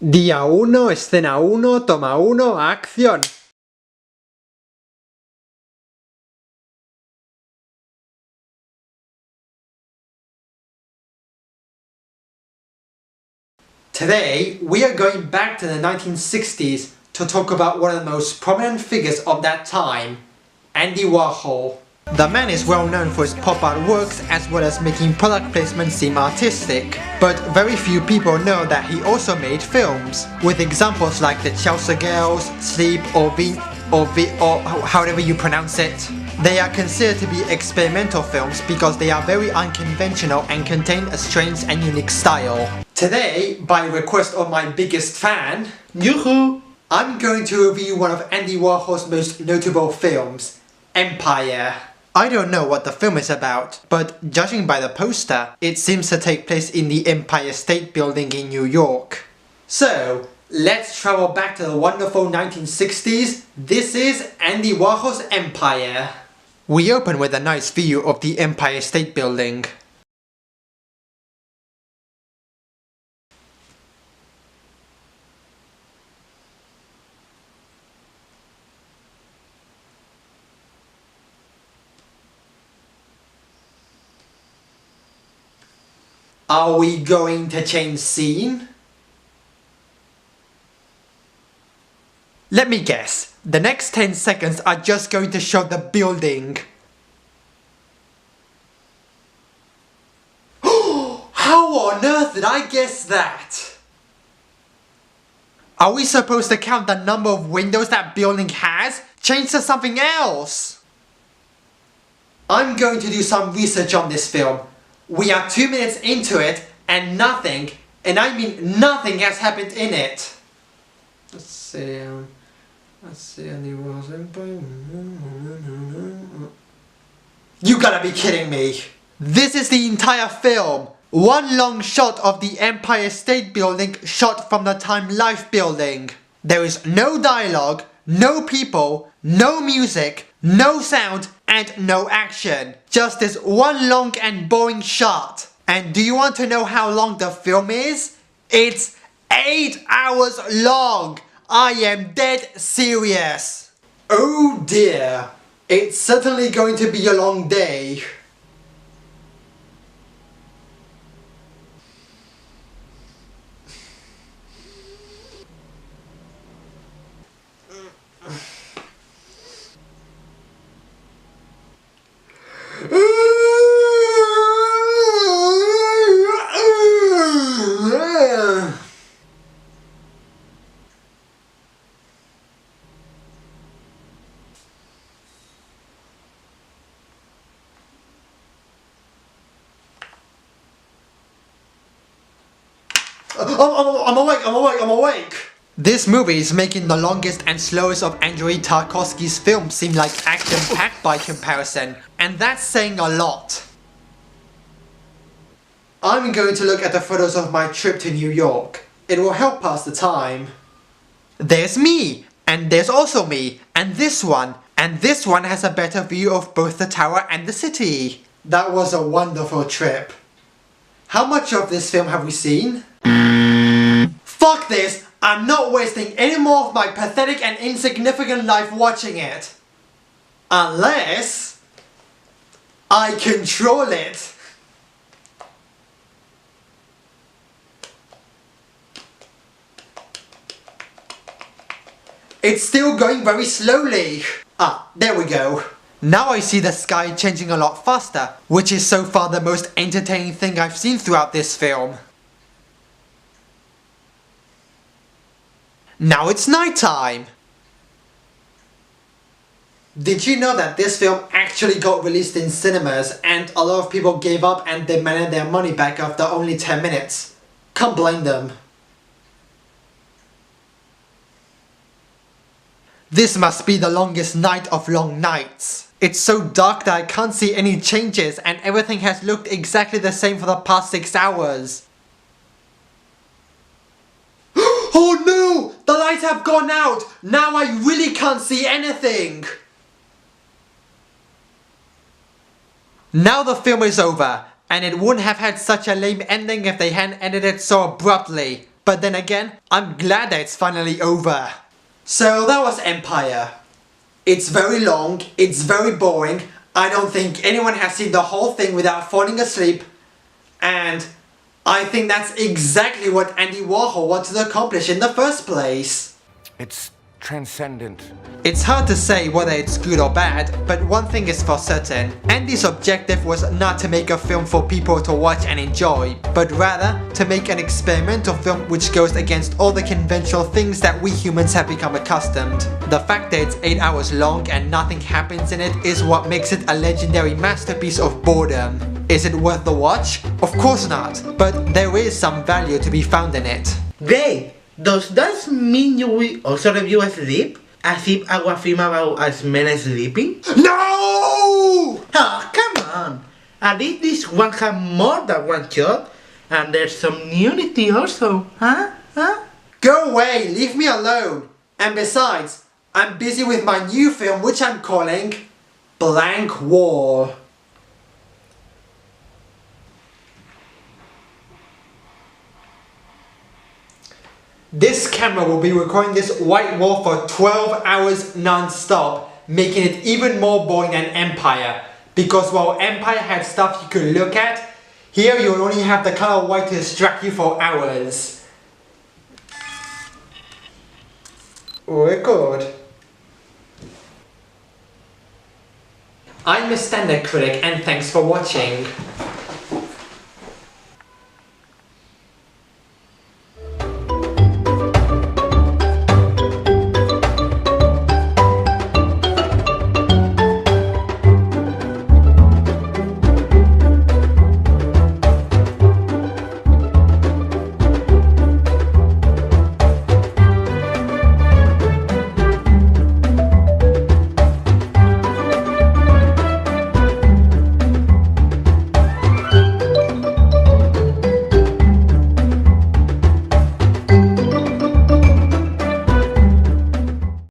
Día 1, escena 1, toma 1, acción. Today, we are going back to the 1960s to talk about one of the most prominent figures of that time, Andy Warhol. The man is well known for his pop art works as well as making product placement seem artistic, but very few people know that he also made films, with examples like The Chelsea Girls, Sleep or however you pronounce it. They are considered to be experimental films because they are very unconventional and contain a strange and unique style. Today, by request of my biggest fan, Yoo-hoo, I'm going to review one of Andy Warhol's most notable films, Empire. I don't know what the film is about, but judging by the poster, it seems to take place in the Empire State Building in New York. So, let's travel back to the wonderful 1960s. This is Andy Warhol's Empire. We open with a nice view of the Empire State Building. Are we going to change scene? Let me guess, the next 10 seconds are just going to show the building. How on earth did I guess that? Are we supposed to count the number of windows that building has? Change to something else! I'm going to do some research on this film. We are 2 minutes into it and nothing, and I mean nothing, has happened in it. Let's see, Andy Warhol's Empire. You gotta be kidding me! This is the entire film! One long shot of the Empire State Building shot from the Time Life Building. There is no dialogue, no people, no music, no sound, and no action. Just this one long and boring shot. And do you want to know how long the film is? It's 8 hours long! I am dead serious! Oh dear, it's certainly going to be a long day. I'm awake! This movie is making the longest and slowest of Andrei Tarkovsky's films seem like action-packed by comparison, and that's saying a lot. I'm going to look at the photos of my trip to New York. It will help pass the time. There's me! And there's also me! And this one! And this one has a better view of both the tower and the city. That was a wonderful trip. How much of this film have we seen? Fuck this! I'm not wasting any more of my pathetic and insignificant life watching it. Unless I control it. It's still going very slowly. Ah, there we go. Now I see the sky changing a lot faster, which is so far the most entertaining thing I've seen throughout this film. Now it's nighttime! Did you know that this film actually got released in cinemas and a lot of people gave up and demanded their money back after only 10 minutes? Can't blame them. This must be the longest night of long nights. It's so dark that I can't see any changes and everything has looked exactly the same for the past 6 hours. Oh no! The lights have gone out! Now I really can't see anything! Now the film is over, and it wouldn't have had such a lame ending if they hadn't ended it so abruptly. but then again, I'm glad that it's finally over. So that was Empire. It's very long, it's very boring, I don't think anyone has seen the whole thing without falling asleep, and I think that's exactly what Andy Warhol wanted to accomplish in the first place. It's transcendent. It's hard to say whether it's good or bad, but one thing is for certain. Andy's objective was not to make a film for people to watch and enjoy, but rather to make an experimental film which goes against all the conventional things that we humans have become accustomed. The fact that it's 8 hours long and nothing happens in it is what makes it a legendary masterpiece of boredom. Is it worth the watch? Of course not, but there is some value to be found in it. Great! Does that mean you will also review Sleep? As if our film about as men sleeping? No! Oh, come on! At least this one has more than one shot, and there's some nudity also, huh? Go away, leave me alone! And besides, I'm busy with my new film which I'm calling Blank Wall. This camera will be recording this white wall for 12 hours non-stop, making it even more boring than Empire. Because while Empire had stuff you could look at, here you'll only have the color white to distract you for hours. Record. I'm Mr. Critic and thanks for watching.